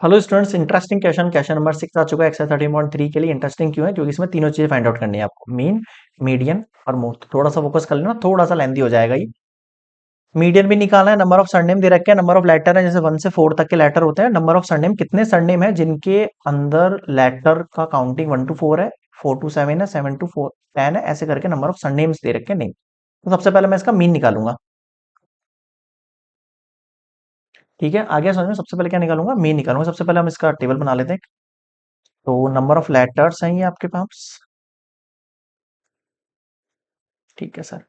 Hello students, interesting question number 6 आ चुका है exercise 13.3 के लिए। इंटरेस्टिंग क्यों है? क्योंकि इसमें तीनों चीजें फाइंड आउट करनी है आपको, मीन, मीडियन और मोड। तो थोड़ा सा फोकस कर लेना, थोड़ा सा लेंदी हो जाएगा ये। मीडियन भी निकालना है, नंबर ऑफ सरनेम दे रखे हैं, नंबर ऑफ लेटर है, जैसे 1 से 4 तक के लेटर होते हैं। नंबर ऑफ सरनेम, कितने सरनेम है जिनके अंदर लेटर का काउंटिंग 1 to 4 है, 4 to 7 है, 7 to 10 है, ऐसे करके नंबर ऑफ सरनेम्स दे रखे हैं। नहीं, तो सबसे पहले मैं इसका मीन निकालूंगा। ठीक है, आगे समझ में। सबसे पहले क्या निकालूंगा? मीन निकालूंगा। सबसे पहले हम इसका टेबल बना लेते हैं। तो नंबर ऑफ लेटर्स हैं ये आपके पास। ठीक है sir.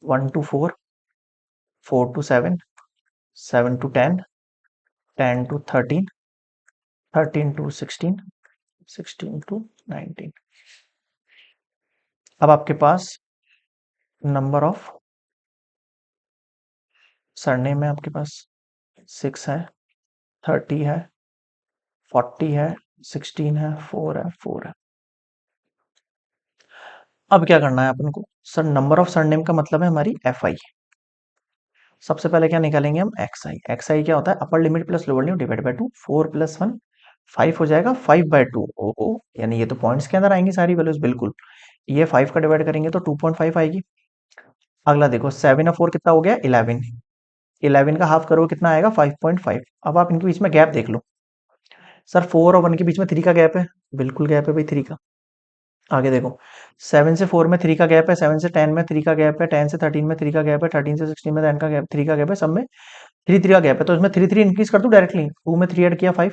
1 to 4, 4 to 7, 7 to 10, 10 to 13, 13 to 16, 16 to 19। अब आपके पास नंबर ऑफ सरनेम है आपके पास 6 है, 30 है, 40 है, 16 है, 4 है, 4 है। अब क्या करना है अपन को? सर, नंबर ऑफ सरनेम का मतलब है हमारी एफ आई। सबसे पहले क्या निकालेंगे हम? एक्स आई। एक्स आई क्या होता है? Upper limit plus lower limit divide by 2। 4 + 1 5 हो जाएगा, 5/2। ओ, यानी ये तो पॉइंट्स के अंदर आएंगी सारी वैल्यूज, बिल्कुल। ये 5 का डिवाइड करेंगे तो 2.5 आएगी। अगला देखो, 7 और 4 कितना हो गया? 11। 11 का हाफ करो कितना आएगा? 5.5। अब आप इनके बीच में गैप देख लो। सर, 4 और 1 के बीच में 3 का गैप है, बिल्कुल गैप है भाई 3 का। आगे देखो, 7 से 4 में 3 का गैप है, 7 से 10 में 3 का गैप है, 10 से 13 में 3 का गैप है, 13 से 16 में 10 का गैप, 3 का गैप है, सब में 3 3 का गैप है। तो इसमें 3 3 इंक्रीज कर दूं डायरेक्टली। 2 में 3 ऐड किया 5,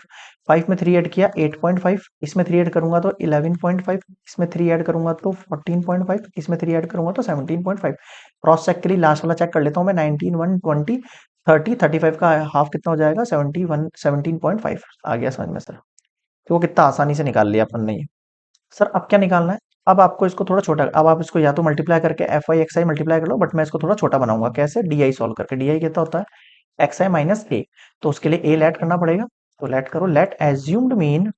5 में 3 ऐड किया 8.5, इसमें 3 ऐड करूंगा तो 11.5, इसमें 3 ऐड करूंगा तो 14.5, इसमें 3 ऐड करूंगा तो 17.5। क्रॉस चेक के लिए लास्ट वाला चेक कर लेता हूँ मैं। 19, 1, 20, 30, 35 का हाफ कितना हो जाएगा? 71, 17.5। आ गया समझ में सर? तो वो कितना आसानी से निकाल लिया अपन ने ये। सर, अब क्या निकालना है? अब आपको इसको थोड़ा छोटा, अब आप इसको या तो मल्टीप्लाई करके F I x I multiply कर लो, बट मैं इसको थोड़ा छोटा बनाऊंगा। कैसे? डी आई सॉल्व करके। डी आई कितना होता है? एक्स आई माइनस ए। तो उसके लिए ए लेट करना पड़ेगा। तो लेट करो, let assumed mean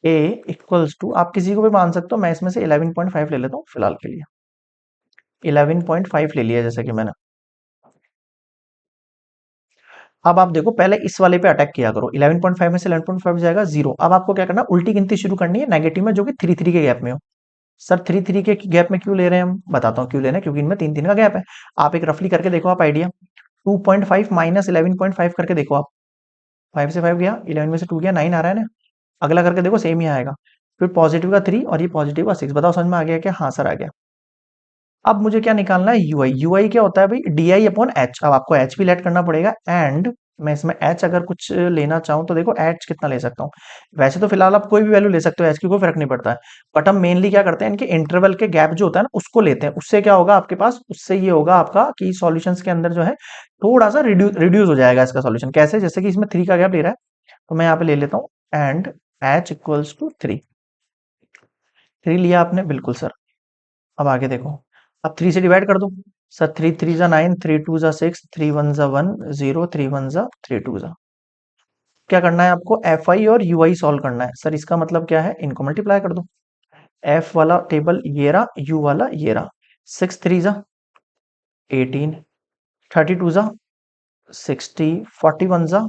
A equals to, आप किसी को भी मान सकते हो, मैं इसमें से 11.5 ले लेता हूँ फिलहाल के लिए। 11.5 ले लिया जैसे कि मैंने। अब आप देखो, पहले इस वाले पे अटैक किया करो। 11.5 में से 11.5 जाएगा 0। अब आपको क्या करना है? उल्टी गिनती शुरू करनी है नेगेटिव में, जो कि 3 3 के गैप में हो। सर, 3 3 के गैप में क्यों ले रहे हैं हम? बताता हूँ क्यों ले रहे हैं। क्योंकि इनमें 3 3 का गैप है। आप एक रफली करके देखो, आप आइडिया 2.5 माइनस 11.5 करके देखो आप। 5 से 5 गया, 11 में से 2 गया, 9 आ रहा है ना। अगला करके देखो, सेम ही आएगा। फिर पॉजिटिव का 3 और ये पॉजिटिव का 6। बताओ समझ में आ गया क्या? हाँ सर, आ गया। अब मुझे क्या निकालना है? यूआई। यूआई क्या होता है भाई? D I upon H. अब आपको एच भी लेट करना पड़ेगा। एंड मैं इसमें एच अगर कुछ लेना चाहूं तो देखो, एच कितना ले सकता हूँ। वैसे तो फिलहाल आप कोई भी वैल्यू ले सकते हो, एच की कोई फर्क नहीं पड़ता है। बट हम मेनली क्या करते हैं? इनके इंटरवल के गैप जो होता है ना, उसको लेते हैं। उससे क्या होगा आपके पास? उससे ये होगा आपका कि सॉल्यूशंस के अंदर जो है थोड़ा सा रिड्यूस हो जाएगा इसका सॉल्यूशन। कैसे? जैसे कि इसमें 3 का गैप ले रहा है, तो मैं यहाँ पे ले लेता हूँ एंड एच इक्वल्स टू 3। 3 लिया आपने, बिल्कुल सर। अब आगे देखो, अब 3 से डिवाइड कर दो। सर, 3 3 जा 9, 3 2 जा 6, 3 1 जा 1, 0, 3 1 जा 3 2 जा। क्या करना है आपको? एफ आई और यू आई सॉल्व करना है। सर, इसका मतलब क्या है? इनको मल्टीप्लाई कर दो। एफ वाला टेबल ये रहा, यू वाला ये रहा। 6 3 जा 18, 32 जा 60, 41 जा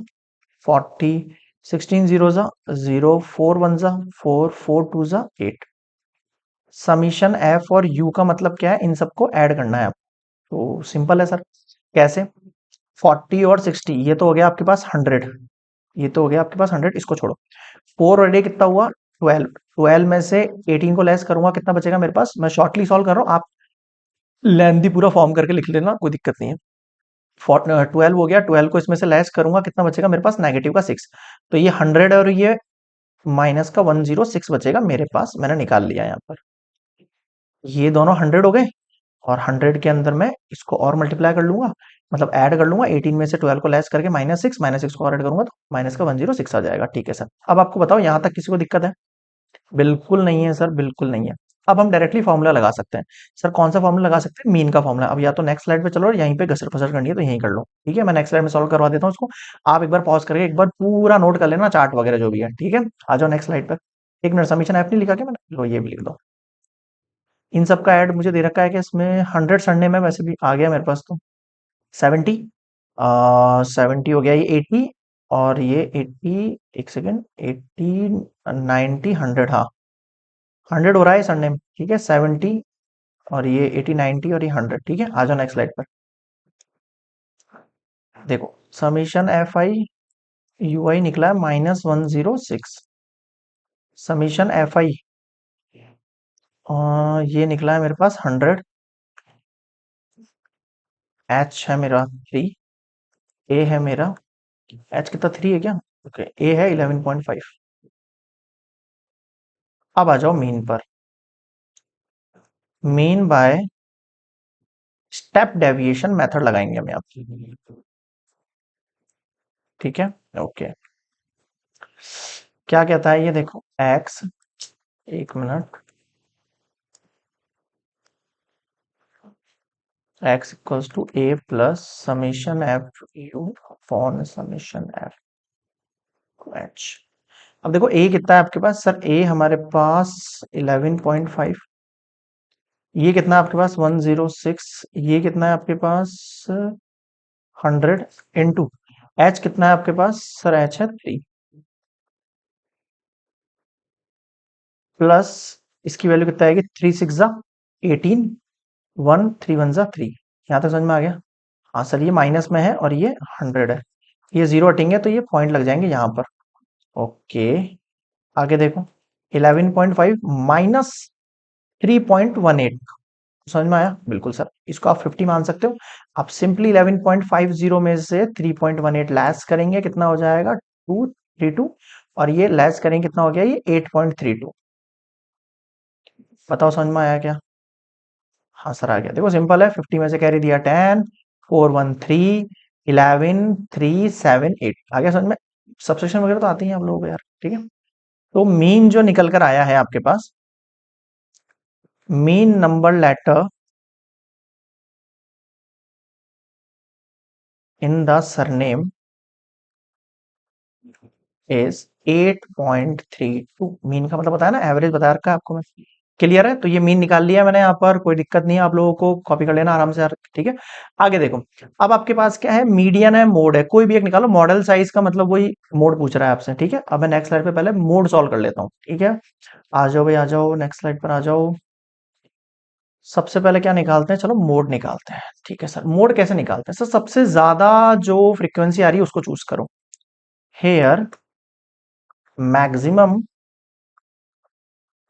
40, 16 0 जा 0, 4 1 जा 4, 4 2 जा 8। समीशन एफ और यू का मतलब क्या है? इन सबको ऐड करना है। तो सिंपल है सर। कैसे? 40 और 60, ये तो हो गया आपके पास 100। ये तो हो गया आपके पास 100, इसको छोड़ो। 4 और 8 कितना हुआ? 12। 12 में से 18 को लेस करूंगा, कितना बचेगा मेरे पास? मैं शॉर्टली सॉल्व कर रहा हूँ, आप लेंथी पूरा फॉर्म करके लिख लेना, कोई दिक्कत नहीं है। 12 हो गया, 12 को इसमें से लेस करूंगा, कितना बचेगा मेरे पास? नेगेटिव का 6। तो ये 100 और ये माइनस का 106 बचेगा मेरे पास। मैंने निकाल लिया यहाँ पर। ये दोनों 100 हो गए, और 100 के अंदर मैं इसको और मल्टीप्लाई कर लूंगा, मतलब ऐड कर लूंगा। 18 में से 12 को लेस करके -6, -6 को और ऐड करूंगा तो माइनस का 106 आ जाएगा। ठीक है सर। अब आपको बताओ, यहां तक किसी को दिक्कत है? बिल्कुल नहीं है सर, बिल्कुल नहीं है। अब हम डायरेक्टली फॉर्मूला लगा सकते हैं। सर, कौन सा फॉर्मूला लगा सकते हैं? मीन का फॉर्मूला। अब या तो नेक्स्ट स्लाइड पे चलो, और यहीं पे घसर फसर करनी है तो यहीं कर लो। ठीक है, मैं नेक्स्ट स्लाइड में सॉल्व करवा देता हूँ उसको। आप एक बार पॉज करके एक बार पूरा नोट कर लेना, चार्ट वगैरह जो भी है। ठीक है, आ जाओ नेक्स्ट स्लाइड पर। एक मिनट, समीशन ऐप नहीं लिखा क्या मैंने? लो, ये भी लिख दो। इन सब का ऐड मुझे दे रखा है कि इसमें 100 सड़ने में वैसे भी आ गया मेरे पास तो 70। 70 हो गया, ये 80 और ये 80, एक सेकेंड, 80, 90, 100, हाँ 100 हो रहा है संडे में, ठीक है 70 और ये 80, 90 और ये 100, ठीक है। आ जाओ नेक्स्ट स्लाइड पर। देखो समीशन एफ आई यू आई निकला है -106। समीशन एफ आई ये निकला है मेरे पास 100। एच है मेरा 3। ए है मेरा, एच कितना 3 है क्या? ओके, ए है 11.5। अब आ जाओ मीन पर। Mean by step deviation method लगाएंगे हम यहाँ पे, ठीक है। ओके, क्या कहता है ये देखो, एक्स, एक मिनट, X equals to A plus summation F U upon summation F H. अब देखो ए कितना है आपके पास, सर ए हमारे पास 11.5, ये कितना है आपके पास 106, ये कितना है आपके पास 100 इंटू एच कितना है आपके पास, सर एच है 3 प्लस इसकी वैल्यू कितना आएगी, 3 6 जा 18, 1 3 1 जा 3। यहाँ तक समझ में आ गया? हाँ सर, ये माइनस में है और ये 100 है, ये जीरो हटेंगे तो ये पॉइंट लग जाएंगे यहाँ पर। ओके, आगे देखो 11.5 माइनस 3.18, समझ में आया? बिल्कुल सर, इसको आप 50 मान सकते हो। आप सिंपली 11.50 में से 3.18 लेस करेंगे, कितना हो जाएगा 232, और ये लेस करेंगे कितना हो गया, ये 8.32। बताओ समझ में आया क्या? हाँ सर आ गया, देखो सिंपल है, 50 में से कैरी दिया 10, 413, 11, 3 7 8, आ गया समझ में? सब्सट्रैक्शन वगैरह तो आती है आप लोगों को यार, ठीक है। तो मीन जो निकल कर आया है आपके पास, mean number letter in the surname is 8.32। Mean का मतलब बताया ना, एवरेज बता रखा है आपको मैं। क्लियर है? तो ये मीन निकाल लिया मैंने यहाँ पर, कोई दिक्कत नहीं है, आप लोगों को कॉपी कर लेना आराम से यार, ठीक है। आगे देखो, अब आपके पास क्या है, मीडियन है, मोड है, कोई भी एक निकालो। मॉडल साइज का मतलब वही मोड पूछ रहा है आपसे, ठीक है। अब मैं नेक्स्ट स्लाइड पे पहले मोड सॉल्व कर लेता हूँ, ठीक है। आ जाओ भाई, आ जाओ नेक्स्ट स्लाइड पर आ जाओ। सबसे पहले क्या निकालते हैं, चलो मोड निकालते हैं, ठीक है सर। मोड कैसे निकालते हैं सर? सबसे ज्यादा जो फ्रीक्वेंसी आ रही है उसको चूज करो। Here maximum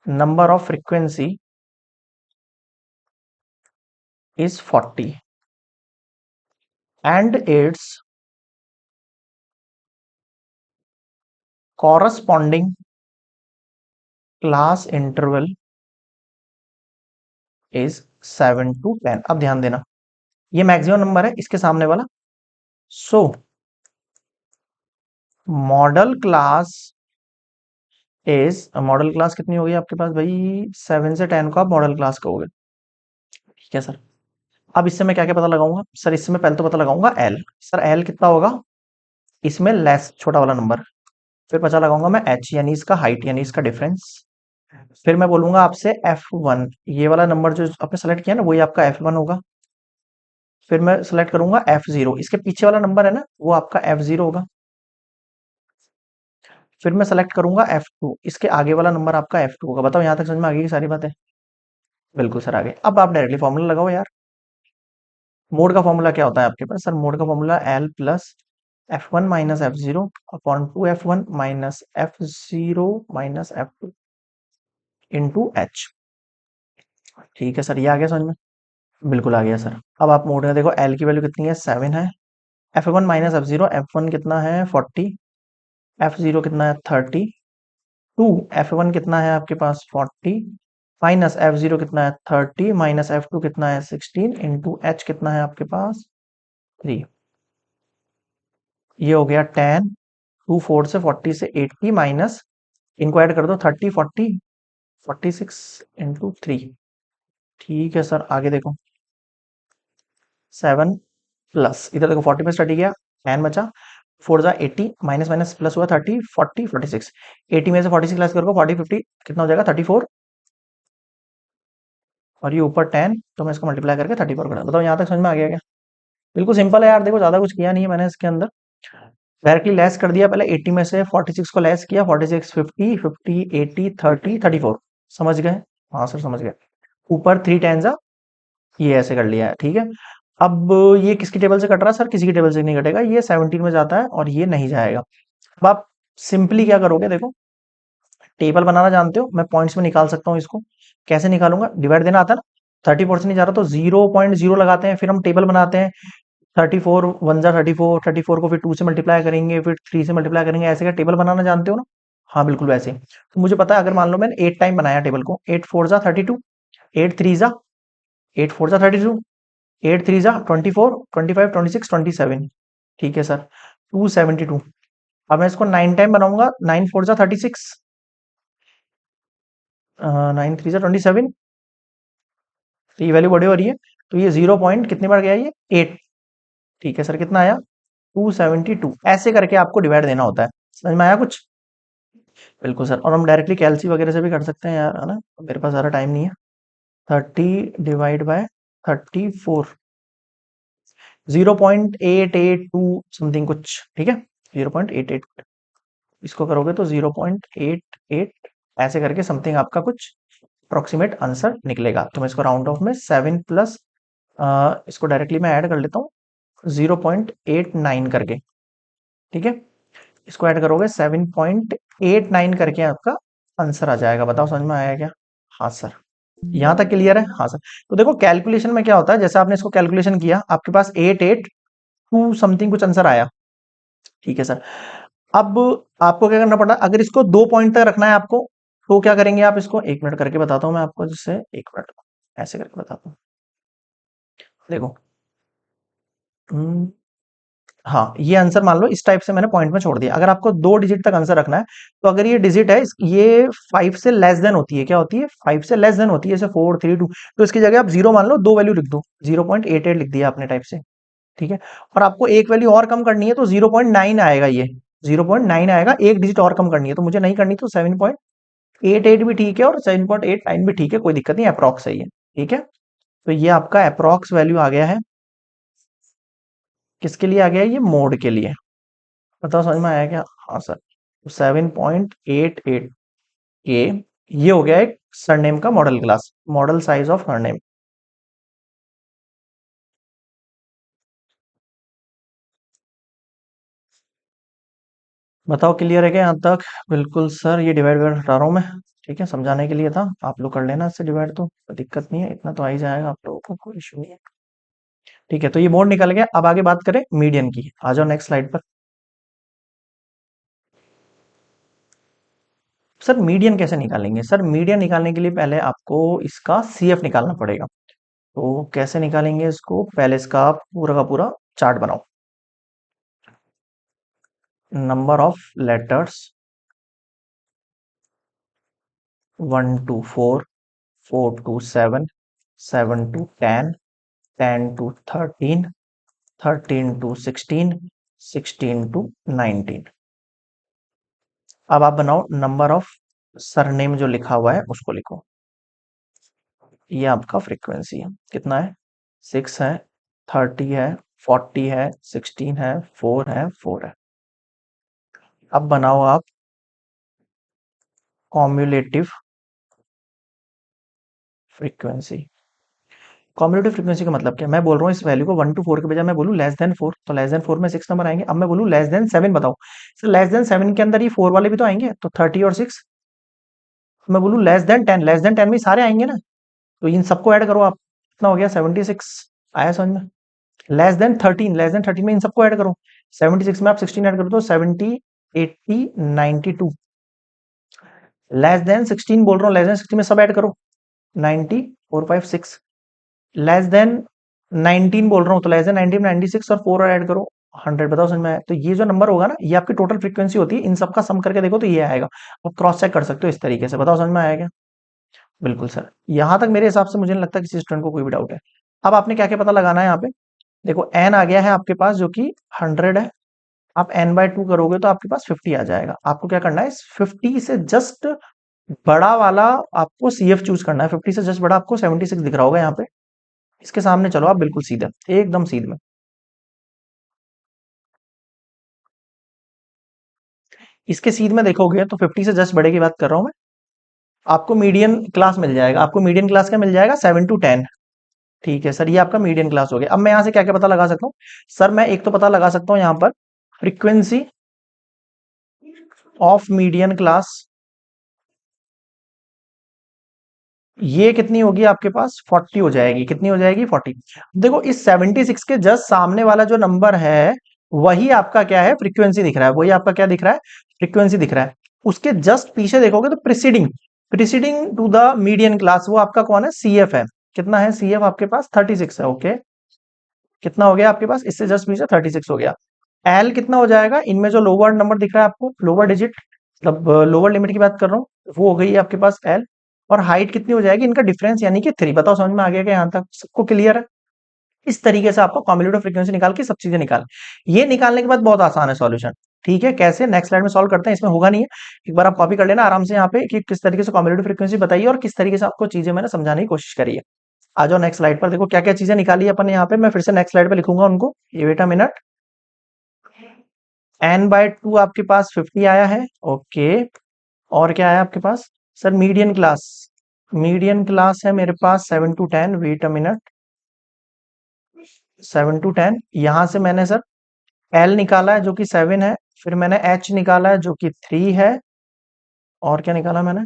number of frequency is 40 and its corresponding class interval is 7 to 10। अब ध्यान देना, ये मैक्सिमम नंबर है इसके सामने वाला। So modal class is, modal class कितनी होगी आपके पास भाई, 7 से 10 को आप मॉडल क्लास कहोगे, ठीक है सर। अब इससे मैं क्या क्या पता लगाऊंगा सर, इससे मैं पहले तो पता लगाऊंगा एल। सर एल कितना होगा, इसमें लेस छोटा वाला नंबर। फिर पता लगाऊंगा मैं एच यानी इसका हाइट यानी इसका डिफरेंस। फिर मैं बोलूंगा आपसे F1, ये वाला नंबर जो आपने सेलेक्ट किया ना वही आपका F1 होगा। फिर मैं सेलेक्ट करूंगा F0, इसके पीछे वाला नंबर है ना वो आपका F0 होगा। फिर मैं सेलेक्ट करूंगा F2, इसके आगे वाला नंबर आपका F2 होगा। बताओ यहाँ तक समझ में आ गई सारी बातें? बिल्कुल सर, आगे अब आप डायरेक्टली फॉर्मूला लगाओ यार। मोड का फॉर्मूला क्या होता है आपके पास सर? मोड का formula L plus F1 minus F0 upon 2F1 minus F0 minus F2 into H. ठीक है सर, ये आ गया समझ में? बिल्कुल आ गया सर। अब आप मोड में देखो, एल की वैल्यू कितनी है, 7 है। F1 माइनस F0, F1 कितना है 40, F0 कितना है 30, टू F1 कितना है आपके पास 40 माइनस F0 कितना है 30 माइनस F2 कितना है 16 इंटू एच कितना है आपके पास 3। ये हो गया 10, 2 4 से 40 से 80 माइनस, इनको ऐड कर दो 30 40 46 इंटू 3। ठीक है सर, आगे देखो 7 प्लस, इधर देखो 40 में स्टडी किया, 10 बचा, 4 जा 80 माइनस माइनस प्लस हुआ 30 40 46, 80 में से 46 लेस करो 40 50 कितना हो जाएगा 34, और ये ऊपर 10 तो मैं इसको मल्टीप्लाई करके 34 कर, बताओ यहाँ तक समझ में आ गया क्या? बिल्कुल सिंपल है यार, देखो ज्यादा कुछ किया नहीं है मैंने इसके अंदर। डायरेक्टली लेस कर दिया, पहले 80 में से 46 को लेस किया, 46 50 50 80 30 34। समझ गए? हाँ सर समझ गए। ऊपर 3 टेंजा, ये ऐसे कर लिया है, ठीक है। अब ये किसकी टेबल से कट रहा है सर? किसी की टेबल से नहीं कटेगा, ये 17 में जाता है और ये नहीं जाएगा। अब आप सिंपली क्या करोगे, देखो टेबल बनाना जानते हो, मैं पॉइंट्स में निकाल सकता हूँ इसको। कैसे निकालूंगा? डिवाइड देना आता है ना। 30% नहीं जा रहा तो 0.0 लगाते हैं, फिर हम टेबल बनाते हैं। 34 वन जा 34, 34 को फिर 2 से मल्टीप्लाई करेंगे, फिर 3 से मल्टीप्लाई करेंगे, ऐसे का टेबल बनाना जानते हो ना? हाँ बिल्कुल वैसे ही। तो मुझे पता है, अगर मान लो मैंने 8 टाइम बनाया टेबल को, 8 4 जा 32, 8 3 जा 8 4 जा 32, 8 3 जा 24, 25 26 27। ठीक है सर, 272। अब मैं इसको 9 टाइम बनाऊंगा, 9 4 जा 36, 9 3 जा 27। तो ये वैल्यू बड़ी हो रही है, तो ये 0 पॉइंट कितनी बार गया, ये 8। ठीक है सर, कितना आया? 272। ऐसे करके आपको डिवाइड देना होता है। समझ में आया कुछ? बिल्कुल सर, और हम डायरेक्टली कैलसी वगैरह से भी कर सकते हैं यार, है ना? मेरे पास ज़्यादा टाइम नहीं है। 30 डिवाइड बाय 34, 0.882 समथिंग कुछ, ठीक है। 0.88, इसको करोगे तो 0.88, ऐसे करके समथिंग आपका कुछ अप्रोक्सीमेट आंसर निकलेगा। तो मैं इसको राउंड ऑफ में 7 प्लस, इसको डायरेक्टली मैं ऐड कर लेता हूँ 0.89 करके, ठीक है। इसको ऐड करोगे 7.89 करके आपका आंसर आ जाएगा। बताओ समझ में आया क्या? हाँ सर, यहाँ तक क्लियर है? हाँ सर। तो देखो कैलकुलेशन में क्या होता है, जैसे आपने इसको कैलकुलेशन किया, आपके पास 882 समथिंग कुछ आंसर आया, ठीक है सर। अब आपको क्या करना पड़ा, अगर इसको 2 पॉइंट तक रखना है आपको, तो क्या करेंगे आप इसको, 1 मिनट करके बताता हूँ मैं आपको, जिससे 1 मिनट ऐसे करके बताता हूँ। देखो, हम्म, हाँ ये आंसर मान लो इस टाइप से मैंने पॉइंट में छोड़ दिया। अगर आपको 2 डिजिट तक आंसर रखना है, तो अगर ये डिजिट है ये 5 से लेस देन होती है, क्या होती है? 5 से लेस देन होती है, जैसे 4 3 2, तो इसकी जगह आप 0 मान लो, दो वैल्यू लिख दो, 0.88 लिख दिया आपने टाइप से, ठीक है। और आपको एक वैल्यू और कम करनी है, तो 0.9 आएगा, ये 0.9 आएगा, एक डिजिट और कम करनी है, तो मुझे नहीं करनी, तो 7.88 भी ठीक है और 7.89 भी ठीक है, कोई दिक्कत नहीं, अप्रॉक्स है ये, ठीक है। तो ये आपका अप्रॉक्स वैल्यू आ गया है, किसके लिए आ गया है? ये मोड के लिए। बताओ समझ में आया क्या? हाँ सर। 7.88 के, ये हो गया एक सरनेम का model class, model size of surname. बताओ क्लियर है क्या यहाँ तक? बिल्कुल सर, ये डिवाइड कर हटा रहा हूँ मैं, ठीक है, समझाने के लिए था। आप लोग कर लेना इससे डिवाइड, तो कोई दिक्कत नहीं है, इतना तो आ ही जाएगा आप लोगों को, कोई इशू नहीं है। ठीक है, तो ये मोड निकल गया। अब आगे बात करें मीडियन की, आ जाओ नेक्स्ट स्लाइड पर। सर मीडियन कैसे निकालेंगे? सर मीडियन निकालने के लिए पहले आपको इसका सीएफ निकालना पड़ेगा। तो कैसे निकालेंगे इसको? पहले इसका पूरा का पूरा चार्ट बनाओ। Number of letters 1 to 4, 4 to 7, 7 to 10, 10 to 13, 13 to 16, 16 to 19। अब आप बनाओ नंबर ऑफ सरनेम, जो लिखा हुआ है उसको लिखो। ये आपका फ्रीक्वेंसी है, कितना है? 6 है, 30 है, 40 है, 16 है, 4 है, 4 है। अब बनाओ आप कॉम्युलेटिव फ्रीक्वेंसी। कॉम्युलेटिव फ्रीक्वेंसी का मतलब क्या? मैं बोल रहा हूँ इस वैल्यू को 1 to 4 के बजाय मैं बोलूँ लेस देन 4, तो लेस देन 4 में 6 नंबर आएंगे। अब मैं बोलूँ लेस देन 7, बताओ सर लेस देन 7 के अंदर ये 4 वाले भी तो आएंगे, तो 30 और 6। मैं बोलूँ लेस देन 10, लेस देन 10 में सारे आएंगे ना, तो इन सबको ऐड करो आप, कितना हो गया? 76। आया समझ में? लेस देन 13, लेस देन 13 में इन सबको ऐड करो, 76 में आप 16 ऐड करो तो 70 80 92। लेस देन 16 बोल रहा हूँ, लेस देन 16 में सब ऐड करो, 90 4 5 6। लेस देन 19 बोल रहा हूँ, तो लेस देन 19 में 96 और 4 और ऐड करो, 100। बताओ समझ में आया? तो ये जो नंबर होगा ना, ये आपकी टोटल फ्रीक्वेंसी होती है, इन सबका सम करके देखो तो ये आएगा। आप क्रॉस चेक कर सकते हो इस तरीके से। बताओ समझ में आया क्या? बिल्कुल सर, यहां तक मेरे हिसाब से मुझे नहीं लगता किसी स्टूडेंट को कोई भी डाउट है। अब आपने क्या क्या पता लगाना है यहाँ पे? देखो एन आ गया है आपके पास, जो कि 100 है। आप n/2 करोगे तो आपके पास 50 आ जाएगा। आपको क्या करना है, इस 50 से जस्ट बड़ा वाला आपको सीएफ चूज करना है। 50 से जस्ट बड़ा आपको 76 दिख रहा होगा यहाँ पे, इसके सामने चलो आप बिल्कुल सीधे, एकदम सीधे में। इसके सीध में देखोगे तो 50 से जस्ट बड़े की बात कर रहा हूं मैं। आपको मीडियन क्लास मिल जाएगा। आपको मीडियन क्लास का मिल जाएगा 7 to 10। ठीक है सर, ये आपका मीडियन क्लास हो गया। अब मैं यहाँ से क्या क्या पता लगा सकता हूँ? सर मैं एक तो पता लगा सकता हूँ यहाँ पर फ्रीक्वेंसी ऑफ मीडियन क्लास, ये कितनी होगी आपके पास? 40 हो जाएगी। कितनी हो जाएगी? 40। देखो इस 76 के जस्ट सामने वाला जो नंबर है वही आपका क्या है? फ्रीक्वेंसी दिख रहा है। वही आपका क्या दिख रहा है? फ्रीक्वेंसी दिख रहा है। उसके जस्ट पीछे देखोगे तो preceding, preceding to the median class वो आपका कौन है? सीएफ है। कितना है सीएफ आपके पास? 36 है। ओके, कितना हो गया आपके पास? इससे जस्ट पीछे 36 हो गया। एल कितना हो जाएगा? इनमें जो लोअर नंबर दिख रहा है आपको, लोअर डिजिट, मतलब लोअर लिमिट की बात कर रहा हूँ, वो हो गई आपके पास एल। और हाइट कितनी हो जाएगी? इनका डिफरेंस यानी कि 3। बताओ समझ में आ गया क्या? यहाँ तक सबको क्लियर है? इस तरीके से आपको कॉम्बिनेटिव फ्रीक्वेंसी निकाल के सब चीजें निकाल, ये निकालने के बाद बहुत आसान है सॉल्यूशन। ठीक है, कैसे? नेक्स्ट स्लाइड में सॉल्व करते हैं, इसमें होगा नहीं है। एक बार आप कॉपी कर लेना आराम से यहाँ पे कि किस तरीके से कॉम्बिनेटिव फ्रीक्वेंसी बताइए और किस तरीके से आपको चीजें मैंने समझाने की कोशिश करी है। आ जाओ नेक्स्ट स्लाइड पर। देखो क्या क्या चीजें निकाली है अपन यहाँ पे। मैं फिर से नेक्स्ट स्लाइड पे लिखूंगा उनको, ये वेट अ मिनट। n/2 आपके पास 50 आया है। ओके, और क्या आया आपके पास? Sir median class, median class है मेरे पास 7 to 10। Wait a minute, 7 to 10। यहां से मैंने सर एल निकाला है जो कि 7 है, फिर मैंने एच निकाला है जो कि 3 है, और क्या निकाला मैंने?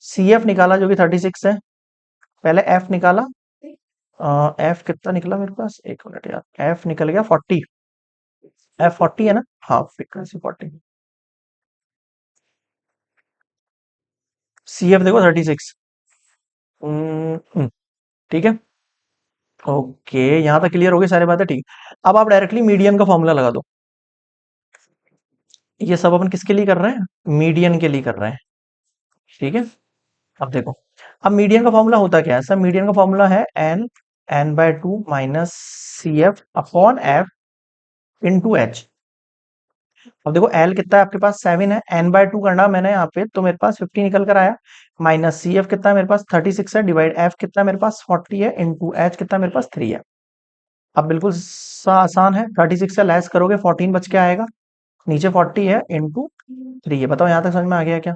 सी एफ निकाला जो कि 36 है। पहले एफ निकाला, एफ कितना निकला मेरे पास? एक मिनट यार, एफ निकल गया 40। एफ 40 है ना? हाँ, फ्रीक्वेंसी 40। सी एफ देखो 36। ठीक है। ओके, यहां तक क्लियर हो गई सारी बातें? ठीक। अब आप डायरेक्टली मीडियन का फॉर्मूला लगा दो। ये सब अपन किसके लिए कर रहे हैं? मीडियन के लिए कर रहे हैं। ठीक है, अब देखो, अब मीडियन का फॉर्मूला होता क्या है? सर मीडियन का फॉर्मूला है n/2 minus C F upon F into H. अब देखो एल कितना है आपके पास? 7 है। n/2 करना मैंने यहाँ पे तो मेरे पास 50 निकल कर आया। माइनस सी एफ कितना है मेरे पास? 36 है। डिवाइड एफ कितना है मेरे पास? 40 है। इंटू एच कितना है मेरे पास? 3 है। अब बिल्कुल आसान है, 36 से लेस करोगे 14 बच के आएगा। नीचे 40 है इंटू 3 है। बताओ यहाँ तक समझ में आ गया क्या?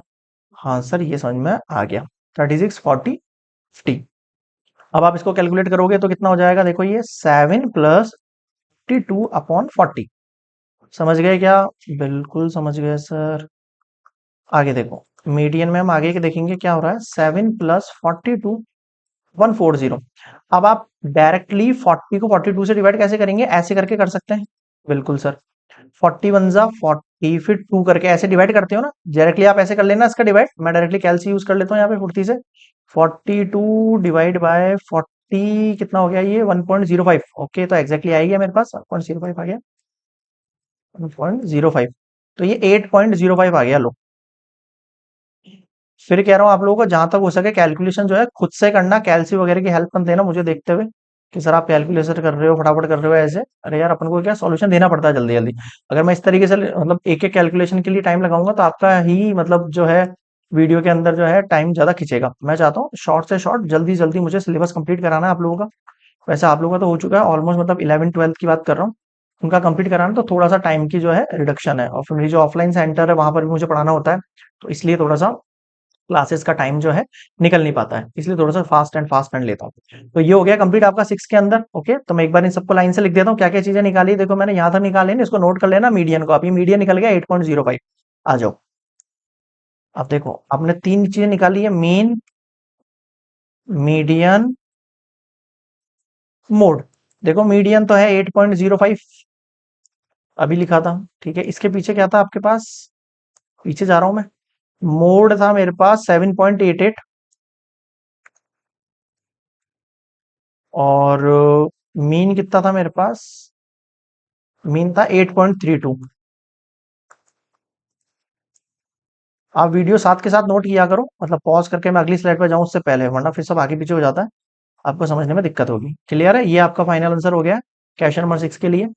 हाँ सर, ये समझ में आ गया। 36, 40, 50। अब आप इसको कैलकुलेट करोगे तो कितना हो जाएगा? देखो ये 7 + 52/40। समझ गए क्या? बिल्कुल समझ गए सर। आगे देखो, मीडियन में हम आगे के देखेंगे क्या हो रहा है। 7 + 42 140। अब आप डायरेक्टली 40 को 42 से डिवाइड कैसे करेंगे? ऐसे करके कर सकते हैं। बिल्कुल सर, 41 × 40 फिर 2 करके ऐसे डिवाइड करते हो ना, डायरेक्टली आप ऐसे कर लेना इसका डिवाइड। मैं डायरेक्टली कैलसी यूज कर लेता हूँ यहाँ पे फुर्ती से। 42 डिवाइड बाय 40 कितना हो गया? ये 1.05। ओके, तो एग्जैक्टली आ गया मेरे पास 1.05 आ गया। 1.05, तो ये 8.05 आ गया। लो, फिर कह रहा हूँ आप लोगों को जहां तक हो सके कैलकुलेशन जो है खुद से करना, कैलसी वगैरह की हेल्प मत देना मुझे देखते हुए कि सर आप कैलकुलेशन कर रहे हो, फटाफट कर रहे हो ऐसे। अरे यार, अपन को क्या सॉल्यूशन देना पड़ता है जल्दी जल्दी। अगर मैं इस तरीके से मतलब एक एक कैलकुलेशन के लिए टाइम लगाऊंगा तो आपका ही मतलब जो है वीडियो के अंदर जो है टाइम ज्यादा खींचेगा। मैं चाहता हूँ शॉर्ट से शॉर्ट जल्दी जल्दी मुझे सिलेबस कंप्लीट कराना है आप लोगों का। वैसे आप लोगों का तो हो चुका है ऑलमोस्ट, मतलब 11th 12th की बात कर रहा हूँ, उनका कंप्लीट कराना, तो थोड़ा सा टाइम की जो है रिडक्शन है। और फिर मेरी जो ऑफलाइन सेंटर है वहां पर भी मुझे पढ़ाना होता है, तो इसलिए थोड़ा सा क्लासेस का टाइम जो है निकल नहीं पाता है, इसलिए थोड़ा सा फास्ट एंड लेता हूँ। तो ये हो गया कंप्लीट आपका 6 के अंदर। ओके, तो मैं एक बार इन सबको लाइन से लिख देता हूँ क्या क्या चीजें निकाली। देखो मैंने यहाँ तक निकाले ना, इसको नोट कर लेना मीडियन को। अभी मीडियन निकल गया 8.05। आ जाओ, अब देखो आपने 3 चीजें निकाली है, मीन, मीडियन, मोड। देखो मीडियन तो है 8.05, अभी लिखा था। ठीक है, इसके पीछे क्या था आपके पास? पीछे जा रहा हूं मैं। मोड था मेरे पास 7.88, और मीन कितना था मेरे पास? मीन था 8.32। आप वीडियो साथ के साथ नोट किया करो, मतलब पॉज करके मैं अगली स्लाइड पर जाऊं उससे पहले, वरना फिर सब आगे पीछे हो जाता है, आपको समझने में दिक्कत होगी। क्लियर है? ये आपका फाइनल आंसर हो गया क्वेश्चन नंबर 6 के लिए।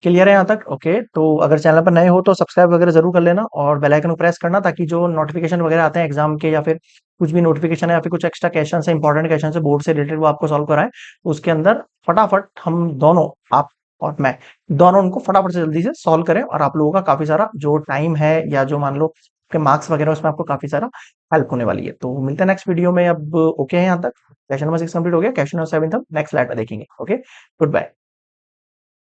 क्लियर है यहाँ तक? ओके, तो अगर चैनल पर नए हो तो सब्सक्राइब वगैरह जरूर कर लेना और बेल आइकन को प्रेस करना, ताकि जो नोटिफिकेशन वगैरह आते हैं एग्जाम के, या फिर कुछ भी नोटिफिकेशन है या फिर कुछ एक्स्ट्रा क्वेश्चन है, इंपॉर्टेंट क्वेश्चन है बोर्ड से रिलेटेड, वो आपको सॉल्व कराएं। उसके अंदर फटाफट हम दोनों, आप और मैं, दोनों उनको फटाफट से जल्दी से सॉल्व करें और आप लोगों का काफी सारा जो टाइम है या जो मान लो के मार्क्स वगैरह उसमें आपको काफी सारा हेल्प होने वाली है। तो मिलते हैं नेक्स्ट वीडियो में। अब ओके है यहाँ तक, क्वेश्चन नंबर 6 कंप्लीट हो गया, क्वेश्चन नंबर 7 हम नेक्स्ट स्लाइड में देखेंगे। Okay, good bye.